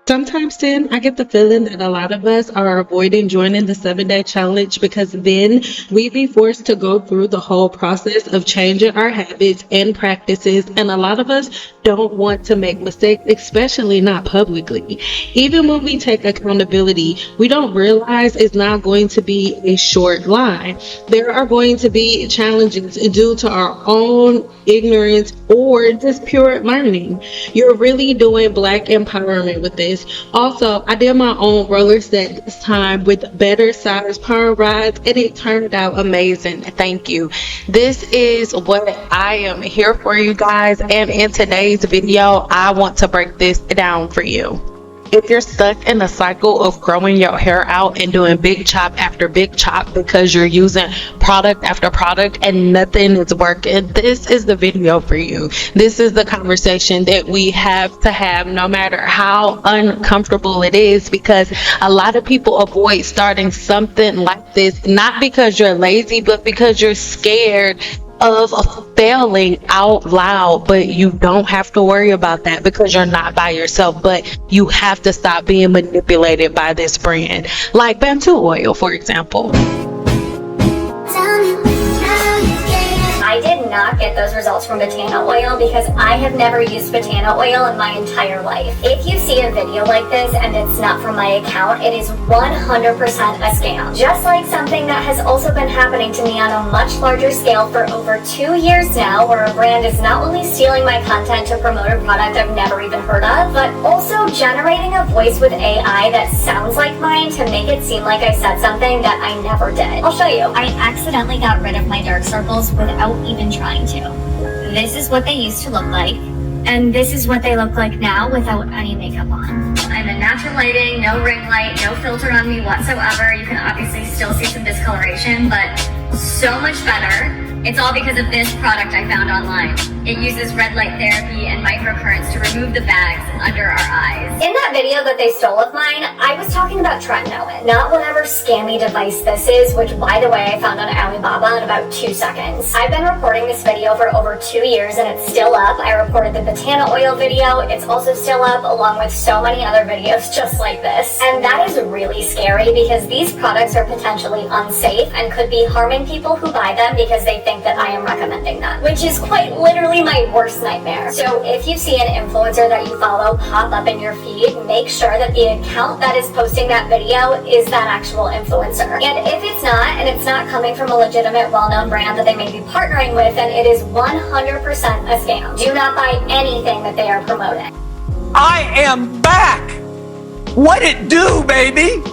Sometimes then I get the feeling that a lot of us are avoiding joining the 7-day challenge because then we be forced to go through the whole process of changing our habits and practices, and a lot of us don't want to make mistakes, especially not publicly. Even when we take accountability, we don't realize it's not going to be a short line. There are going to be challenges due to our own ignorance or just pure learning. You're really doing Black empowerment with this. Also, I did my own roller set this time with better size power rides, and it turned out amazing. Thank you. This is what I am here for, you guys, and in today's video I want to break this down for you. If you're stuck in a cycle of growing your hair out and doing big chop after big chop because you're using product after product and nothing is working, this is the video for you. This is the conversation that we have to have, no matter how uncomfortable it is, because a lot of people avoid starting something like this, not because you're lazy, but because you're scared of failing out loud. But you don't have to worry about that because you're not by yourself. But you have to stop being manipulated by this brand, like Bantu oil, for example. I did not get those results from Banana oil because I have never used Banana oil in my entire life. If you see a video like this and it's not from my account, it is 100% a scam. Just like something that has also been happening to me on a much larger scale for over 2 years now, where a brand is not only stealing my content to promote a product I've never even heard of, but also generating a voice with AI that sounds like mine to make it seem like I said something that I never did. I'll show you. I accidentally got rid of my dark circles without even trying to. This is what they used to look like, and this is what they look like now without any makeup on. I'm in natural lighting, no ring light, no filter on me whatsoever. You can obviously still see some discoloration, but so much better. It's all because of this product I found online. It uses red light therapy and microcurrents to remove the bags under our eyes. In that video that they stole of mine, I was talking about tretinoin, not whatever scammy device this is, which by the way I found on Alibaba in about 2 seconds. I've been reporting this video for over 2 years and it's still up. I reported the Banana oil video, it's also still up, along with so many other videos just like this. And that is really scary because these products are potentially unsafe and could be harming people who buy them because they think that I am recommending them, which is quite literally my worst nightmare. So if you see an influencer that you follow pop up in your feed, make sure that the account that is posting that video is that actual influencer. And if it's not, and it's not coming from a legitimate well-known brand that they may be partnering with, then it is 100% a scam. Do not buy anything that they are promoting. I am back! What it do, baby?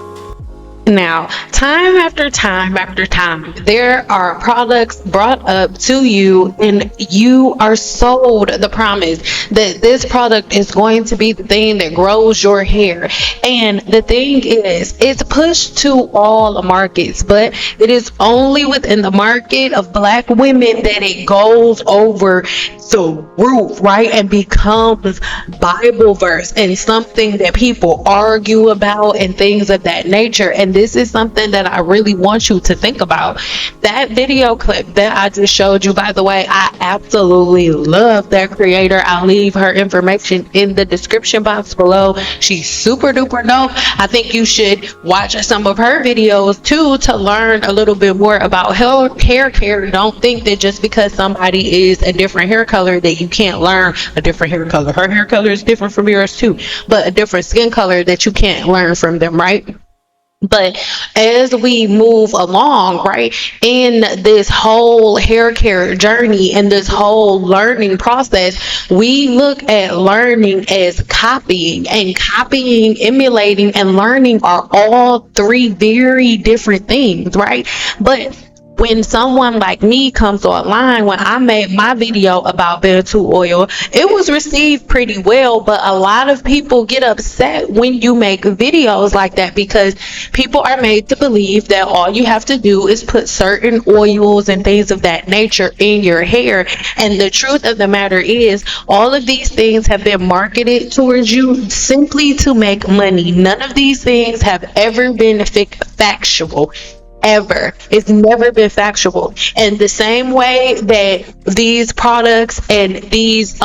Now, time after time after time, there are products brought up to you and you are sold the promise that this product is going to be the thing that grows your hair. And the thing is, it's pushed to all markets, but it is only within the market of Black women that it goes over the roof, right? And becomes Bible verse and something that people argue about and things of that nature. And this is something that I really want you to think about. That video clip that I just showed you, by the way, I absolutely love that creator. I'll leave her information in the description box below. She's super duper dope. I think you should watch some of her videos too to learn a little bit more about hair care. Don't think that just because somebody is a different hair color that you can't learn a different hair color. Her hair color is different from yours too, but a different skin color that you can't learn from them, right? But as we move along, right, in this whole hair care journey and this whole learning process, we look at learning as copying, and copying, emulating, and learning are all three very different things, right? But when someone like me comes online, when I made my video about Bantu oil, it was received pretty well, but a lot of people get upset when you make videos like that because people are made to believe that all you have to do is put certain oils and things of that nature in your hair. And the truth of the matter is, all of these things have been marketed towards you simply to make money. None of these things have ever been factual. Ever. It's never been factual. And the same way that these products and these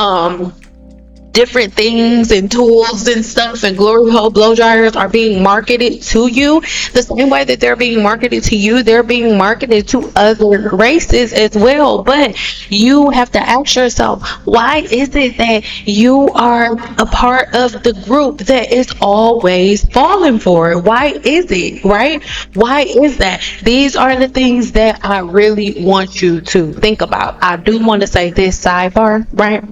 different things and tools and stuff and glory hole blow dryers are being marketed to you, the same way that they're being marketed to you, they're being marketed to other races as well. But you have to ask yourself, why is it that you are a part of the group that is always falling for it? Why is it, right? Why is that? These are the things that I really want you to think about. I do want to say this sidebar, right?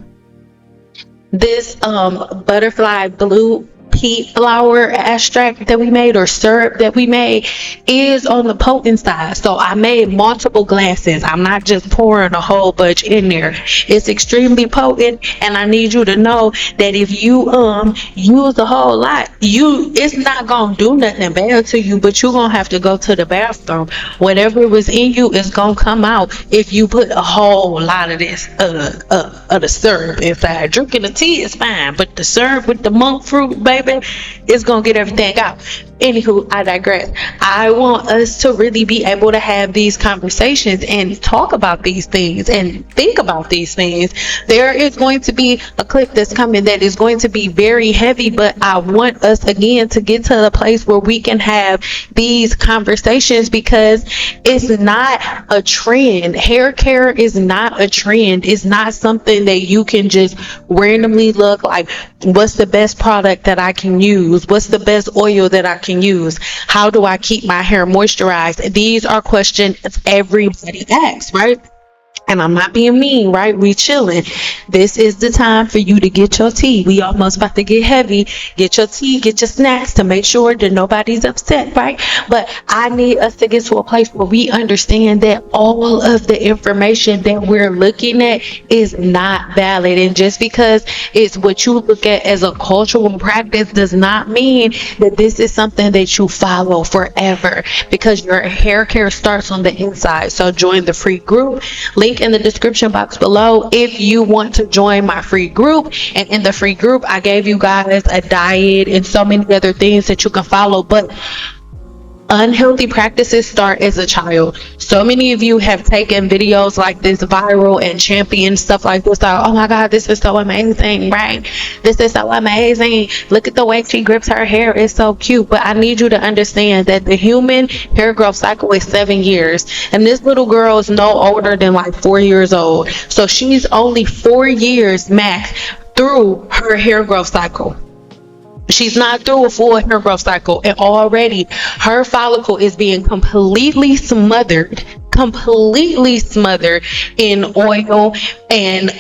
This butterfly blue pea flower extract that we made, or syrup that we made, is on the potent side. So I made multiple glasses. I'm not just pouring a whole bunch in there. It's extremely potent, and I need you to know that if you use a whole lot, it's not gonna do nothing bad to you, but you're gonna have to go to the bathroom. Whatever was in you is gonna come out if you put a whole lot of this of the syrup inside. Drinking the tea is fine, but the syrup with the monk fruit, baby, it's gonna get everything out. Anywho, I digress. I want us to really be able to have these conversations and talk about these things and think about these things. There is going to be a clip that's coming that is going to be very heavy, but I want us again to get to the place where we can have these conversations, because it's not a trend. Hair care is not a trend. It's not something that you can just randomly look like, what's the best product that I can use? What's the best oil that I can use? How do I keep my hair moisturized? These are questions everybody asks, right? And I'm not being mean, right? We chilling. This is the time for you to get your tea. We almost about to get heavy. Get your tea, get your snacks to make sure that nobody's upset, right? But I need us to get to a place where we understand that all of the information that we're looking at is not valid. And just because it's what you look at as a cultural practice does not mean that this is something that you follow forever, because your hair care starts on the inside. So join the free group. Link in the description box below if you want to join my free group. And in the free group, I gave you guys a diet and so many other things that you can follow. But unhealthy practices start as a child. So many of you have taken videos like this viral and championed stuff like this. Like, oh my God, this is so amazing, right? This is so amazing. Look at the way she grips her hair. It's so cute. But I need you to understand that the human hair growth cycle is 7 years. And this little girl is no older than like 4 years old. So she's only 4 years max through her hair growth cycle. She's not through a full hair growth cycle, and already her follicle is being completely smothered in oil and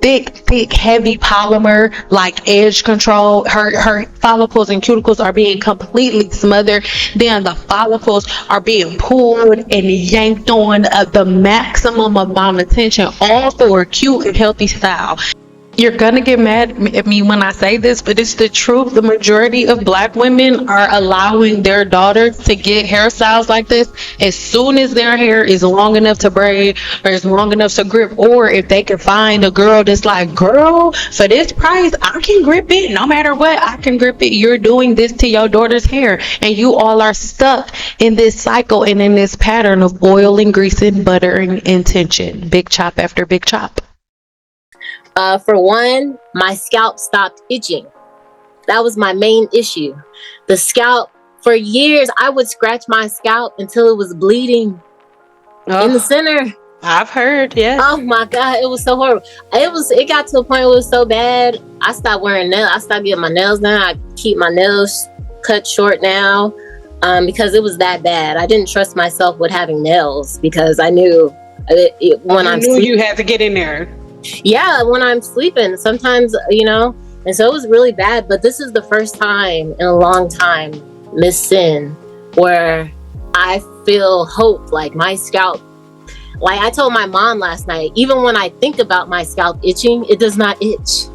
thick heavy polymer like edge control. Her follicles and cuticles are being completely smothered. Then the follicles are being pulled and yanked on the maximum amount of tension, all for a cute and healthy style. You're gonna get mad at me when I say this, but it's the truth. The majority of Black women are allowing their daughters to get hairstyles like this as soon as their hair is long enough to braid or is long enough to grip, or if they can find a girl that's like, girl, for this price I can grip it, no matter what, I can grip it. You're doing this to your daughter's hair, and you all are stuck in this cycle and in this pattern of oiling, greasing, buttering, and tension. Big chop after big chop. For one, my scalp stopped itching. That was my main issue. The scalp, for years, I would scratch my scalp until it was bleeding in the center. I've heard, yeah. Oh my God, it was so horrible. It got to a point where it was so bad, I stopped wearing nails. I stopped getting my nails done. I keep my nails cut short now because it was that bad. I didn't trust myself with having nails because I knew when I knew you had to get in there. Yeah, when I'm sleeping, sometimes, and so it was really bad. But this is the first time in a long time, Miss Cyn, where I feel hope. Like my scalp, like I told my mom last night, even when I think about my scalp itching, it does not itch.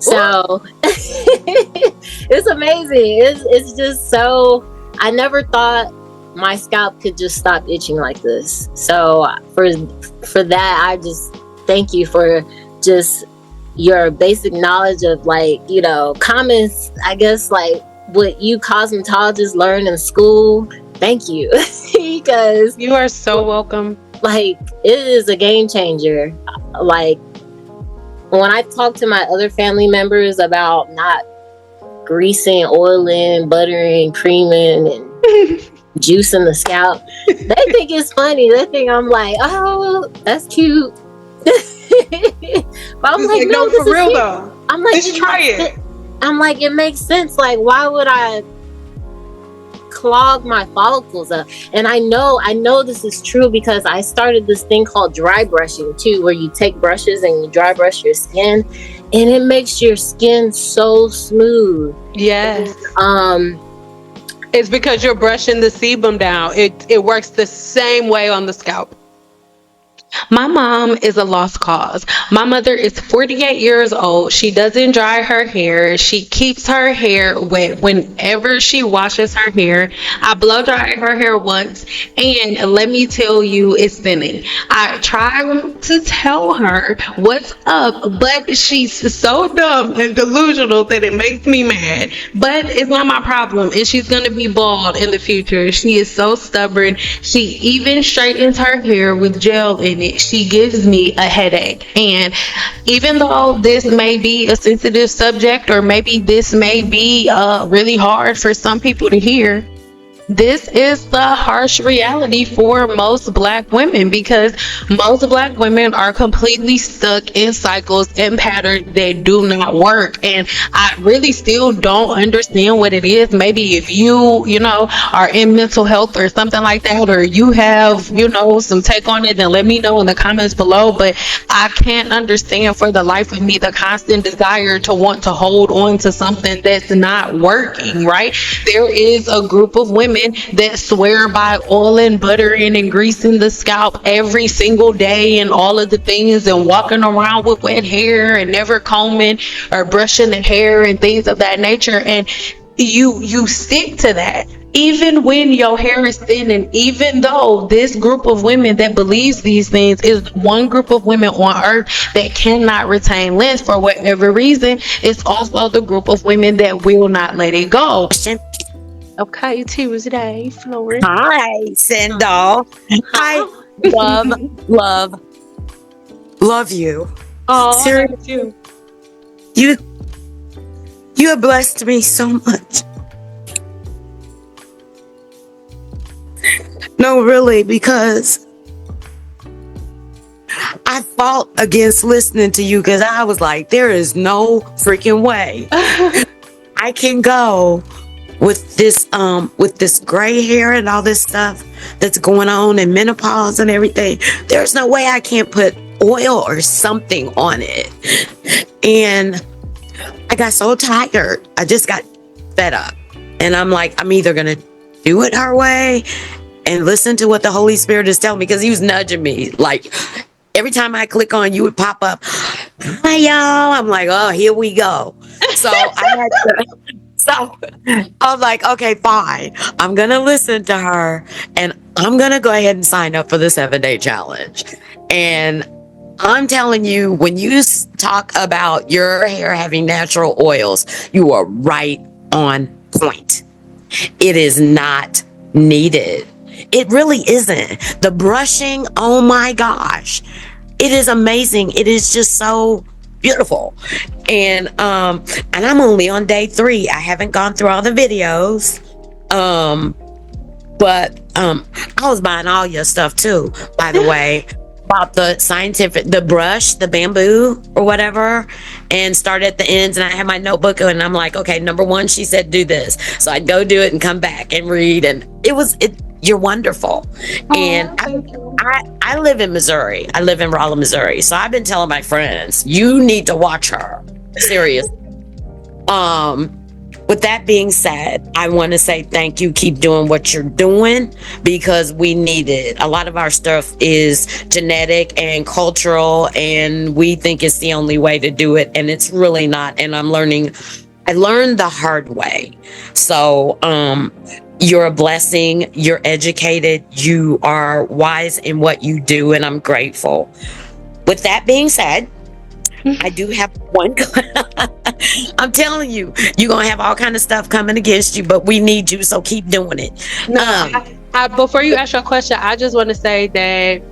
So it's amazing. It's just so, I never thought my scalp could just stop itching like this. So for that, I just thank you for just your basic knowledge of comments, I guess, like what you cosmetologists learn in school. Thank you. Because you are so welcome. Like, it is a game changer. Like, when I talk to my other family members about not greasing, oiling, buttering, creaming, and juicing the scalp, they think it's funny. They think I'm like, oh, that's cute. But I'm like, no, for real though. I'm like, let's try it. I'm like, it makes sense. Like, why would I clog my follicles up? And I know this is true because I started this thing called dry brushing too, where you take brushes and you dry brush your skin, and it makes your skin so smooth. Yes. It's because you're brushing the sebum down. It works the same way on the scalp. My mom is a lost cause. My mother is 48 years old. She doesn't dry her hair. She keeps her hair wet whenever she washes her hair. I blow dry her hair once, and let me tell you, it's thinning. I try to tell her what's up, but she's so dumb and delusional that it makes me mad. But it's not my problem, and she's going to be bald in the future. She is so stubborn. She even straightens her hair with gel in it. She gives me a headache. And even though this may be a sensitive subject, or maybe this may be really hard for some people to hear, this is the harsh reality for most Black women, because most Black women are completely stuck in cycles and patterns that do not work. And I really still don't understand what it is. Maybe if you know, are in mental health or something like that, or you have, you know, some take on it, then let me know in the comments below. But I can't understand for the life of me the constant desire to want to hold on to something that's not working, right? There is a group of women that swear by oiling, buttering, and greasing the scalp every single day and all of the things, and walking around with wet hair and never combing or brushing the hair and things of that nature. And you stick to that even when your hair is thin. And even though this group of women that believes these things is one group of women on earth that cannot retain length for whatever reason, it's also the group of women that will not let it go. Okay, Tuesday, Flora. Hi, Cyn Doll. I love you. Oh, seriously, you have blessed me so much. No, really, because I fought against listening to you, because I was like, there is no freaking way I can go with this gray hair and all this stuff that's going on, and menopause and everything. There's no way I can't put oil or something on it. And I got so tired. I just got fed up. And I'm like, I'm either going to do it her way and listen to what the Holy Spirit is telling me, because he was nudging me. Like, every time I click on, you would pop up, hi y'all. I'm like, oh, here we go. So So I was like, okay, fine. I'm going to listen to her, and I'm going to go ahead and sign up for the 7-day challenge. And I'm telling you, when you talk about your hair having natural oils, you are right on point. It is not needed. It really isn't. The brushing, oh my gosh, it is amazing. It is just so beautiful. And I'm only on day 3. I haven't gone through all the videos. But I was buying all your stuff too, by the way. Bought the brush, the bamboo or whatever, and start at the ends. And I had my notebook, and I'm like, okay, number 1, she said do this. So I'd go do it and come back and read. And you're wonderful. And I live in Missouri. I live in Rolla, Missouri. So I've been telling my friends, you need to watch her. Seriously. With that being said, I want to say thank you. Keep doing what you're doing, because we need it. A lot of our stuff is genetic and cultural, and we think it's the only way to do it, and it's really not. And I learned the hard way. So, you're a blessing. You're educated. You are wise in what you do, and I'm grateful. With that being said, I do have one. I'm telling you, you're going to have all kind of stuff coming against you, but we need you, so keep doing it. No, before you ask your question, I just want to say that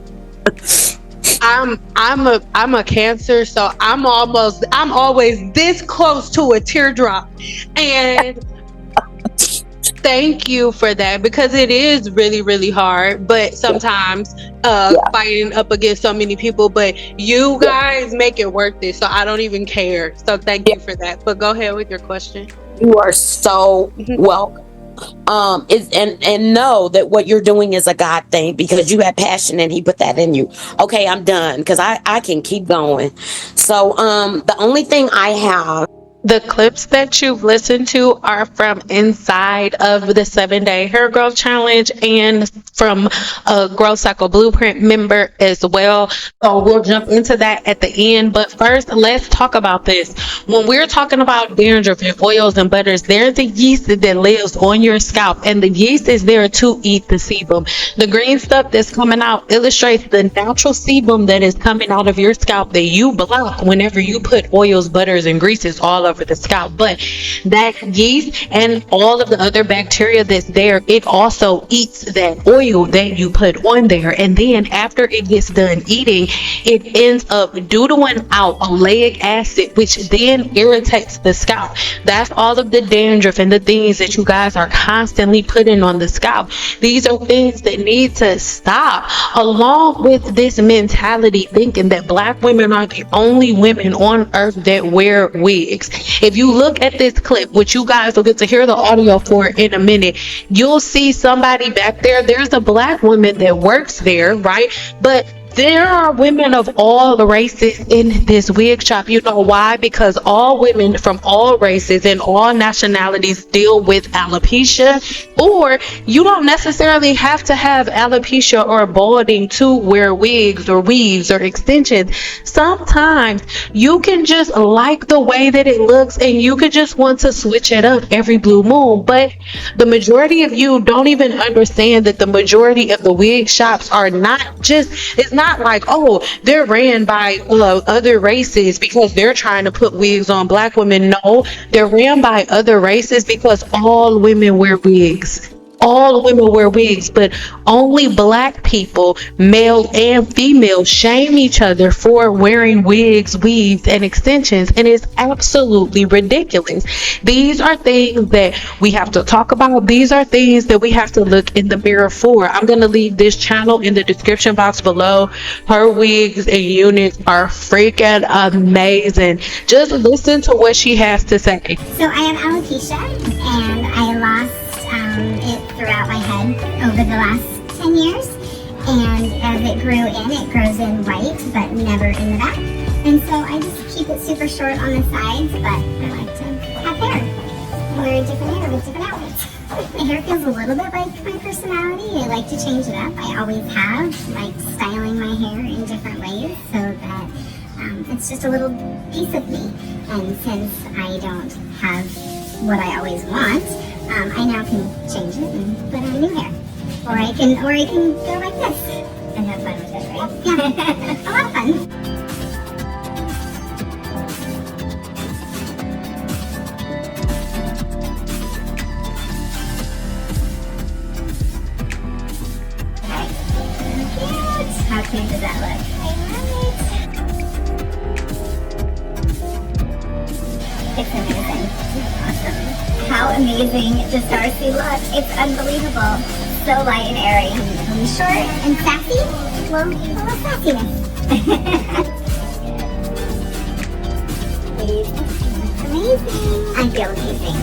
I'm a Cancer, so I'm always this close to a teardrop. And thank you for that, because it is really, really hard, but sometimes fighting up against so many people, but you guys make it worth it, so I don't even care. So thank you for that. But go ahead with your question. You are so welcome. And know that what you're doing is a God thing, because you have passion and he put that in you. Okay, I'm done, because I can keep going. So the only thing I have, The clips that you've listened to are from inside of the 7-day hair growth challenge and from a Growth Cycle Blueprint member as well. So we'll jump into that at the end. But first, let's talk about this. When we're talking about dandruff and oils and butters, there's a yeast that lives on your scalp, and the yeast is there to eat the sebum. The green stuff that's coming out illustrates the natural sebum that is coming out of your scalp that you block whenever you put oils, butters, and greases all over the scalp. But that yeast and all of the other bacteria that's there, it also eats that oil that you put on there, and then after it gets done eating, it ends up doodling out oleic acid, which then irritates the scalp. That's all of the dandruff and the things that you guys are constantly putting on the scalp. These are things that need to stop, along with this mentality thinking that Black women are the only women on earth that wear wigs. If you look at this clip, which you guys will get to hear the audio for in a minute, you'll see somebody back there. There's a Black woman that works there, right? But there are women of all the races in this wig shop. You know why? Because all women from all races and all nationalities deal with alopecia, or you don't necessarily have to have alopecia or balding to wear wigs or weaves or extensions. Sometimes you can just like the way that it looks, and you could just want to switch it up every blue moon. But the majority of you don't even understand that the majority of the wig shops are not just, it's not like, oh, they're ran by other races because they're trying to put wigs on Black women. No, they're ran by other races because all women wear wigs. All women wear wigs, but only Black people, male and female, shame each other for wearing wigs, weaves, and extensions, and it's absolutely ridiculous. These are things that we have to talk about. These are things that we have to look in the mirror for. I'm going to leave this channel in the description box below. Her wigs and units are freaking amazing. Just listen to what she has to say. So I have alopecia, and I lost it throughout my head over the last 10 years, and as it grew in, it grows in white but never in the back, and so I just keep it super short on the sides, but I like to have hair, wear different hair with different outfits. My hair feels a little bit like my personality. I like to change it up. I always have, like styling my hair in different ways so that it's just a little piece of me, and since I don't have what I always want, I now can change it and put on new hair. Or I can go like this and have fun with it, right? Yeah, a lot of fun. How cute does that look? I love it. It's amazing. Awesome. How amazing does Darcy look? It's unbelievable. So light and airy. And short and sassy. Well, a little sassiness. Amazing. I feel amazing.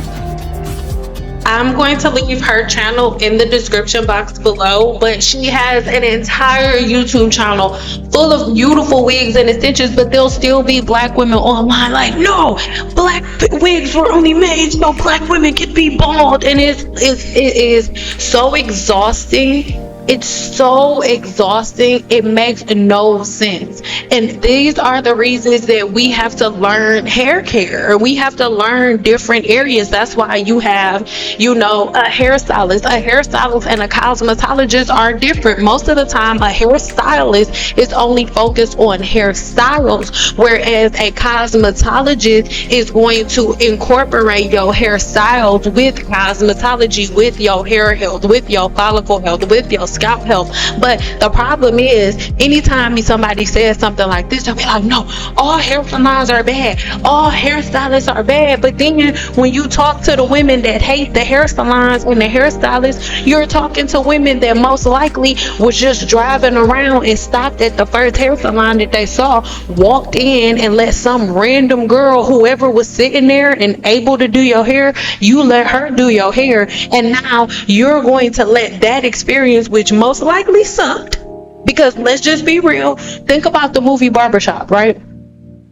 I'm going to leave her channel in the description box below, but she has an entire YouTube channel full of beautiful wigs and extensions, but there'll still be Black women online like, no, Black wigs were only made so Black women could be bald, and it is so exhausting. It's so exhausting. It makes no sense. And these are the reasons that we have to learn hair care. We have to learn different areas. That's why you have, a hairstylist. A hairstylist and a cosmetologist are different. Most of the time, a hairstylist is only focused on hairstyles, whereas a cosmetologist is going to incorporate your hairstyles with cosmetology, with your hair health, with your follicle health, with your scalp health. But the problem is, anytime somebody says something like this, they'll be like, no, all hair salons are bad, all hairstylists are bad. But then when you talk to the women that hate the hair salons and the hairstylists, you're talking to women that most likely was just driving around and stopped at the first hair salon that they saw, walked in and let some random girl, whoever was sitting there and able to do your hair, you let her do your hair. And now you're going to let that experience, which most likely sucked, because let's just be real, think about the movie Barbershop, right?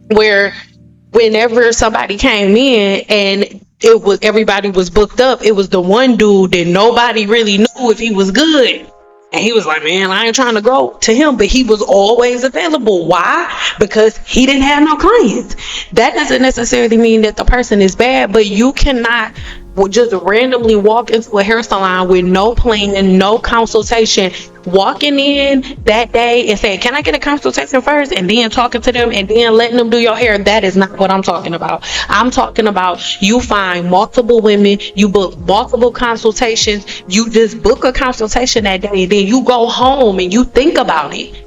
Where whenever somebody came in and it was everybody was booked up, it was the one dude that nobody really knew if he was good. And he was like, man, I ain't trying to go to him, but he was always available. Why? Because he didn't have no clients. That doesn't necessarily mean that the person is bad, but you cannot just randomly walk into a hair salon with no plan, no consultation, walking in that day and saying, can I get a consultation first? And then talking to them and then letting them do your hair. That is not what I'm talking about. I'm talking about you find multiple women, you book multiple consultations, you just book a consultation that day, and then you go home and you think about it.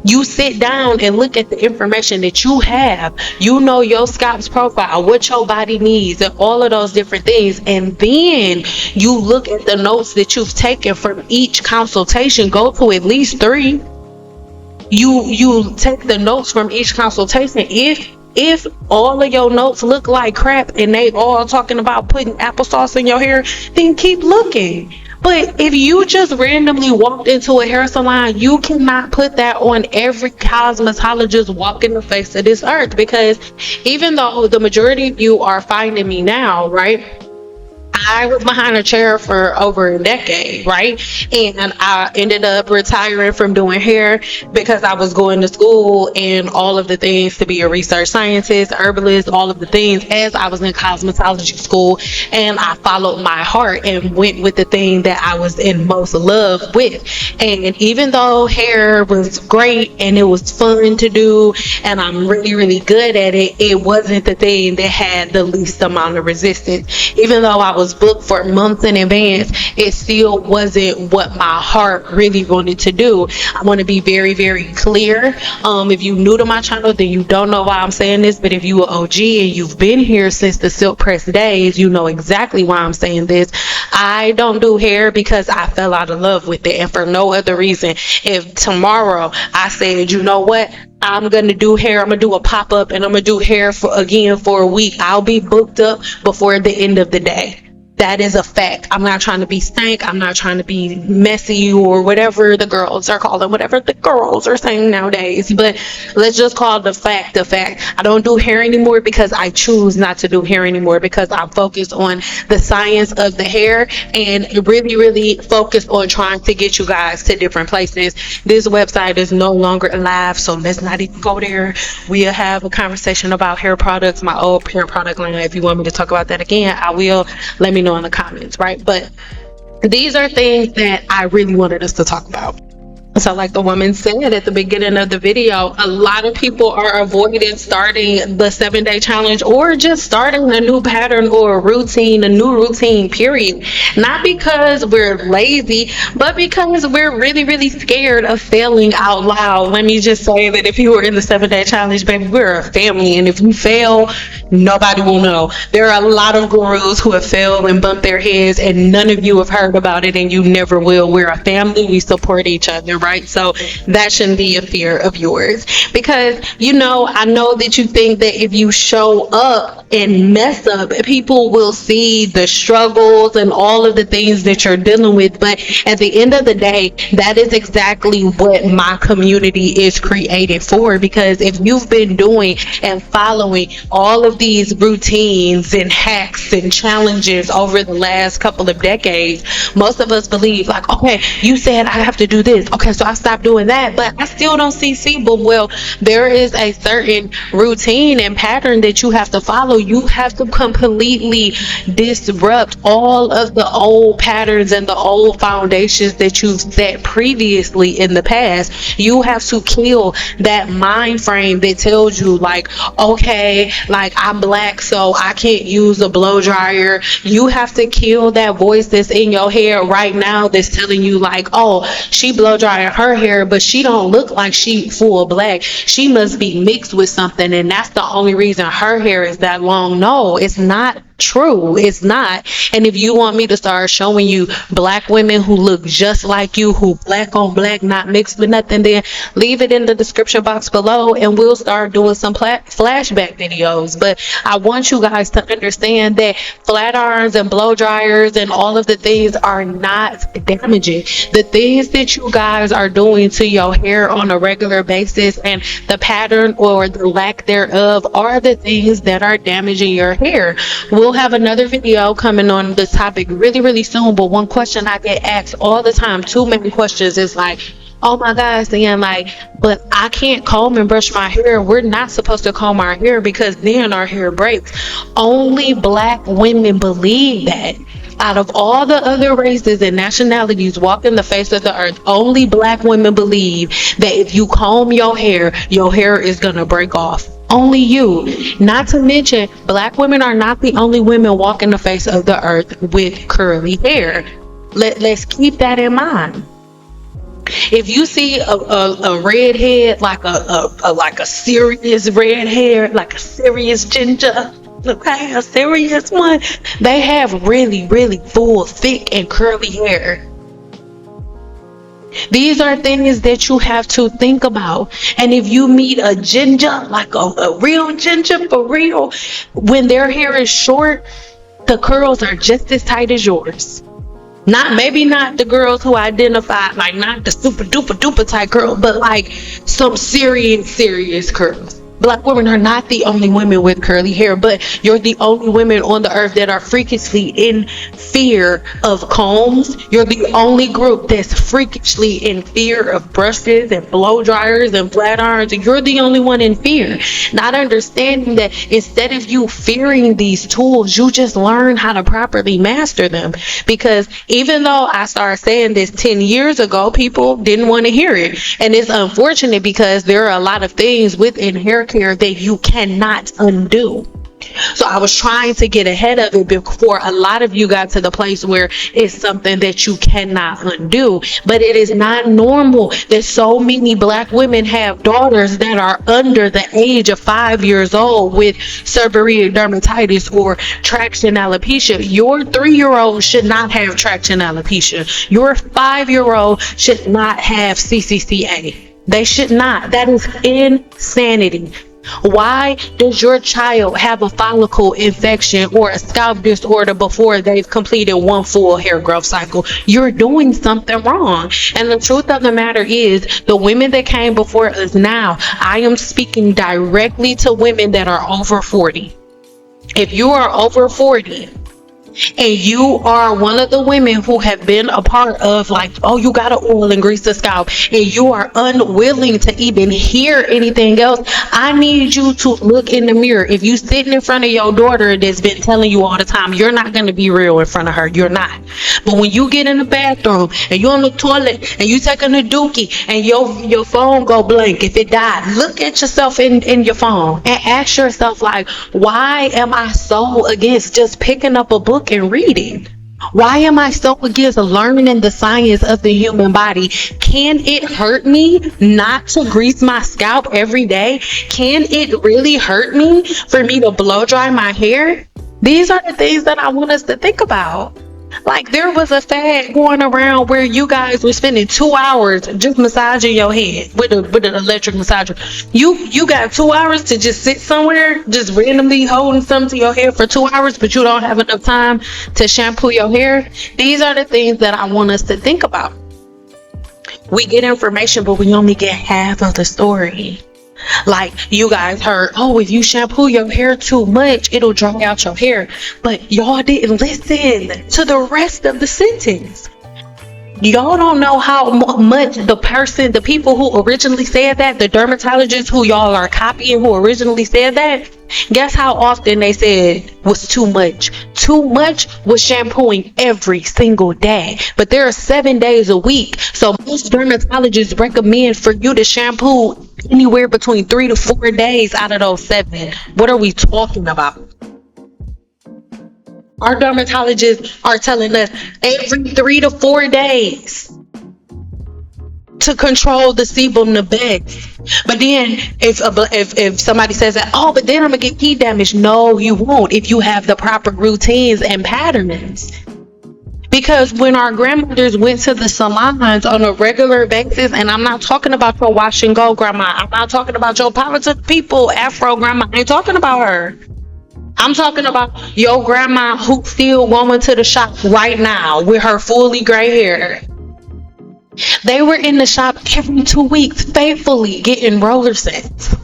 You sit down and look at the information that you have. You know your scalp's profile, what your body needs, and all of those different things. And then you look at the notes that you've taken from each consultation. Go to at least 3. You take the notes from each consultation. If all of your notes look like crap and they all talking about putting applesauce in your hair, then keep looking. But if you just randomly walked into a hair salon, you cannot put that on every cosmetologist walking the face of this earth, because even though the majority of you are finding me now, right? I was behind a chair for over a decade, right? And I ended up retiring from doing hair because I was going to school and all of the things to be a research scientist, herbalist, all of the things as I was in cosmetology school. And I followed my heart and went with the thing that I was in most love with. And even though hair was great and it was fun to do and I'm really, really good at it, it wasn't the thing that had the least amount of resistance. Even though I was booked for months in advance, it still wasn't what my heart really wanted to do. I want to be very, very clear. If you're new to my channel, then you don't know why I'm saying this, but if you are OG and you've been here since the silk press days, you know exactly why I'm saying this. I don't do hair because I fell out of love with it, and for no other reason. If tomorrow I said, you know what, I'm gonna do hair, I'm gonna do a pop-up and I'm gonna do hair for a week, I'll be booked up before the end of the day. That is a fact. I'm not trying to be stank. I'm not trying to be messy or whatever the girls are calling, whatever the girls are saying nowadays. But let's just call the fact the fact. I don't do hair anymore because I choose not to do hair anymore, because I'm focused on the science of the hair and really, really focused on trying to get you guys to different places. This website is no longer alive, so let's not even go there. We'll have a conversation about hair products, my old hair product line. If you want me to talk about that again, I will. Let me know in the comments, right? But these are things that I really wanted us to talk about. So like the woman said at the beginning of the video, a lot of people are avoiding starting the 7-day challenge or just starting a new pattern or a new routine, period. Not because we're lazy, but because we're really, really scared of failing out loud. Let me just say that if you were in the 7-day challenge, baby, we're a family. And if you fail, nobody will know. There are a lot of gurus who have failed and bumped their heads and none of you have heard about it, and you never will. We're a family. We support each other, right? So that shouldn't be a fear of yours, because I know that you think that if you show up and mess up, people will see the struggles and all of the things that you're dealing with. But at the end of the day, that is exactly what my community is created for, because if you've been doing and following all of these routines and hacks and challenges over the last couple of decades, most of us believe like, okay, you said I have to do this, okay, Okay, so I stopped doing that, but I still don't see sebum. Well, there is a certain routine and pattern that you have to follow. You have to completely disrupt all of the old patterns and the old foundations that you've set previously in the past. You have to kill that mind frame that tells you like, okay, like I'm black, so I can't use a blow dryer. You have to kill that voice that's in your hair right now that's telling you like, oh, she blow drying her hair, but she don't look like she full black. She must be mixed with something, and that's the only reason her hair is that long. No, it's not true. It's not. And if you want me to start showing you black women who look just like you, who black on black, not mixed with nothing, then leave it in the description box below and we'll start doing some flashback videos. But I want you guys to understand that flat irons and blow dryers and all of the things are not damaging. The things that you guys are doing to your hair on a regular basis and the pattern or the lack thereof are the things that are damaging your hair. We'll have another video coming on this topic really soon, but one question I get asked all the time, too many questions, is like, oh my God, Cyn, like, but I can't comb and brush my hair. We're not supposed to comb our hair because then our hair breaks. Only black women believe that. Out of all the other races and nationalities walking the face of the earth, only black women believe that if you comb your hair is gonna break off. Only you. Not to mention, black women are not the only women walking the face of the earth with curly hair. Let's keep that in mind. If you see a redhead, like a serious red hair, like a serious ginger, okay, a serious one, they have really full, thick, and curly hair. These are things that you have to think about. And if you meet a ginger, like a real ginger for real, when their hair is short, the curls are just as tight as yours. Maybe not the girls who identify, like not the super duper tight curl, but like some serious curls. Black women are not the only women with curly hair, but you're the only women on the earth that are freakishly in fear of combs. You're the only group that's freakishly in fear of brushes and blow dryers and flat irons. You're the only one in fear. Not understanding that instead of you fearing these tools, you just learn how to properly master them. Because even though I started saying this 10 years ago, people didn't want to hear it. And it's unfortunate because there are a lot of things within hair care that you cannot undo. So I was trying to get ahead of it before a lot of you got to the place where it's something that you cannot undo. But it is not normal that so many black women have daughters that are under the age of 5 years old with seborrheic dermatitis or traction alopecia. Your 3-year-old should not have traction alopecia. Your 5-year-old should not have CCCA. They should not. That is insanity. Why does your child have a follicle infection or a scalp disorder before they've completed one full hair growth cycle? You're doing something wrong. And the truth of the matter is, the women that came before us now, I am speaking directly to women that are over 40. If you are over 40, and you are one of the women who have been a part of like, oh, you gotta oil and grease the scalp, and you are unwilling to even hear anything else, I need you to look in the mirror. If you sitting in front of your daughter that's been telling you all the time, you're not gonna be real in front of her. You're not. But when you get in the bathroom and you're on the toilet and you taking a dookie and your phone go blank, if it died, look at yourself in your phone and ask yourself like, why am I so against just picking up a book and reading? Why am I so against learning the science of the human body? Can it hurt me not to grease my scalp every day? Can it really hurt me for me to blow dry my hair? These are the things that I want us to think about. Like, there was a fad going around where you guys were spending 2 hours just massaging your head with an electric massager. You got 2 hours to just sit somewhere, just randomly holding something to your hair for 2 hours, but you don't have enough time to shampoo your hair. These are the things that I want us to think about. We get information, but we only get half of the story. Like, you guys heard, oh, if you shampoo your hair too much, it'll dry out your hair. But y'all didn't listen to the rest of the sentence. y'all don't know how much the people who originally said that, the dermatologists who y'all are copying who originally said that, guess how often they said was too much. Too much was shampooing every single day. But there are 7 days a week. So most dermatologists recommend for you to shampoo anywhere between 3 to 4 days out of those 7. What are we talking about? Our dermatologists are telling us every 3 to 4 days to control the sebum nebex. But then if somebody says that, oh, but then I'm gonna get heat damage. No, you won't if you have the proper routines and patterns. Because when our grandmothers went to the salons on a regular basis, and I'm not talking about your wash and go grandma, I'm not talking about your politic people, Afro grandma, I ain't talking about her. I'm talking about your grandma who still going to the shop right now with her fully gray hair. They were in the shop every 2 weeks, faithfully getting roller sets,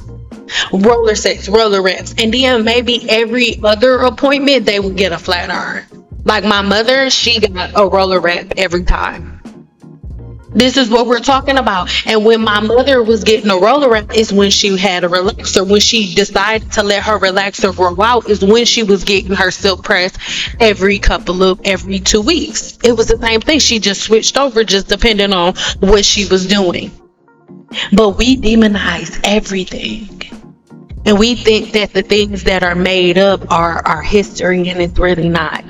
roller reps, and then maybe every other appointment they would get a flat iron. Like my mother, she got a roller rep every time. This is what we're talking about. And when my mother was getting a roller wrap is when she had a relaxer. When she decided to let her relaxer grow out is when she was getting her silk press every 2 weeks. It was the same thing. She just switched over just depending on what she was doing. But we demonize everything. And we think that the things that are made up are history, and it's really not.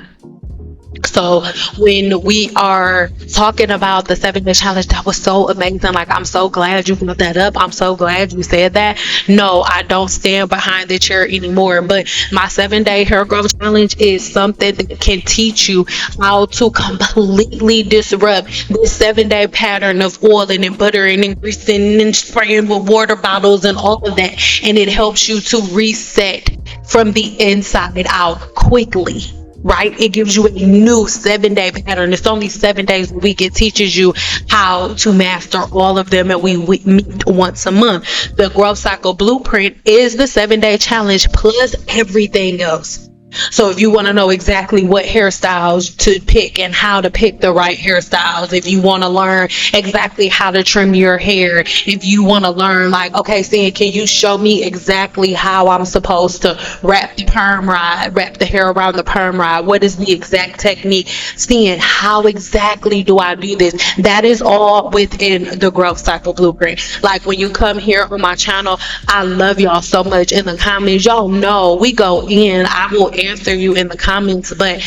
So when we are talking about the 7-day challenge, that was so amazing. Like, I'm so glad you brought that up. I'm so glad you said that. No, I don't stand behind the chair anymore. But my 7-day hair growth challenge is something that can teach you how to completely disrupt this 7-day pattern of oiling and buttering and greasing and spraying with water bottles and all of that. And it helps you to reset from the inside out quickly. Right? It gives you a new 7-day pattern. It's only 7 days a week. It teaches you how to master all of them, and we meet once a month. The growth cycle blueprint is the 7-day challenge plus everything else. So if you want to know exactly what hairstyles to pick and how to pick the right hairstyles, if you want to learn exactly how to trim your hair, if you want to learn like, okay, Cyn, can you show me exactly how I'm supposed to wrap the hair around the perm rod? What is the exact technique? Cyn, how exactly do I do this? That is all within the growth cycle blueprint. Like when you come here on my channel, I love y'all so much. In the comments, y'all know we go in. I will answer you in the comments, but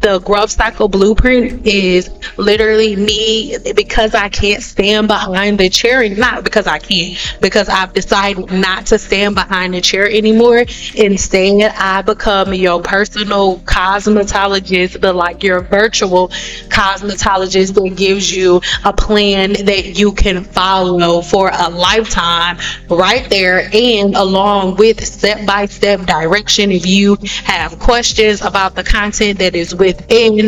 the growth cycle blueprint is literally me, because I can't stand behind the chair, and not because I can't, because I've decided not to stand behind the chair anymore. Instead, I become your personal cosmetologist, but like your virtual cosmetologist that gives you a plan that you can follow for a lifetime right there, and along with step-by-step direction. If you have questions about the content that is within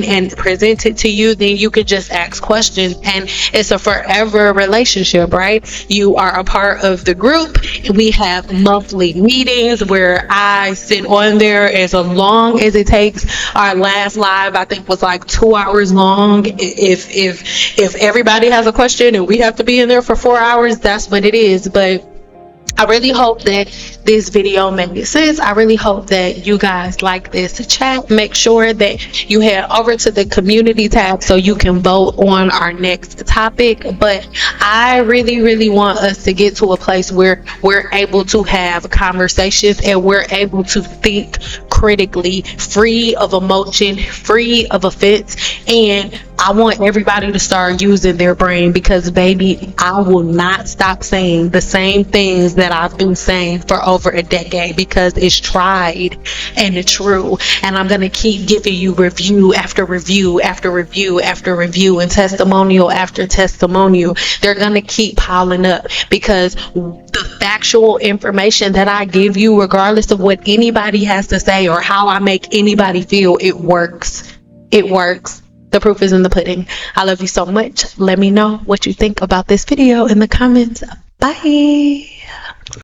and presented to you, then you can just ask questions, and it's a forever relationship, right? You are a part of the group. We have monthly meetings where I sit on there as long as it takes. Our last live, I think, was like 2 hours long. If everybody has a question and we have to be in there for 4 hours, that's what it is. But I really hope that this video made sense. I really hope that you guys like this chat. Make sure that you head over to the community tab so you can vote on our next topic. But I really want us to get to a place where we're able to have conversations and we're able to think critically, free of emotion, free of offense. And I want everybody to start using their brain, because baby, I will not stop saying the same things that I've been saying for over a decade, because it's tried and it's true. And I'm gonna keep giving you review after review after review after review, and testimonial after testimonial. They're gonna keep piling up, because the factual information that I give you, regardless of what anybody has to say or how I make anybody feel, it works. It works. The proof is in the pudding. I love you so much. Let me know what you think about this video in the comments. Bye.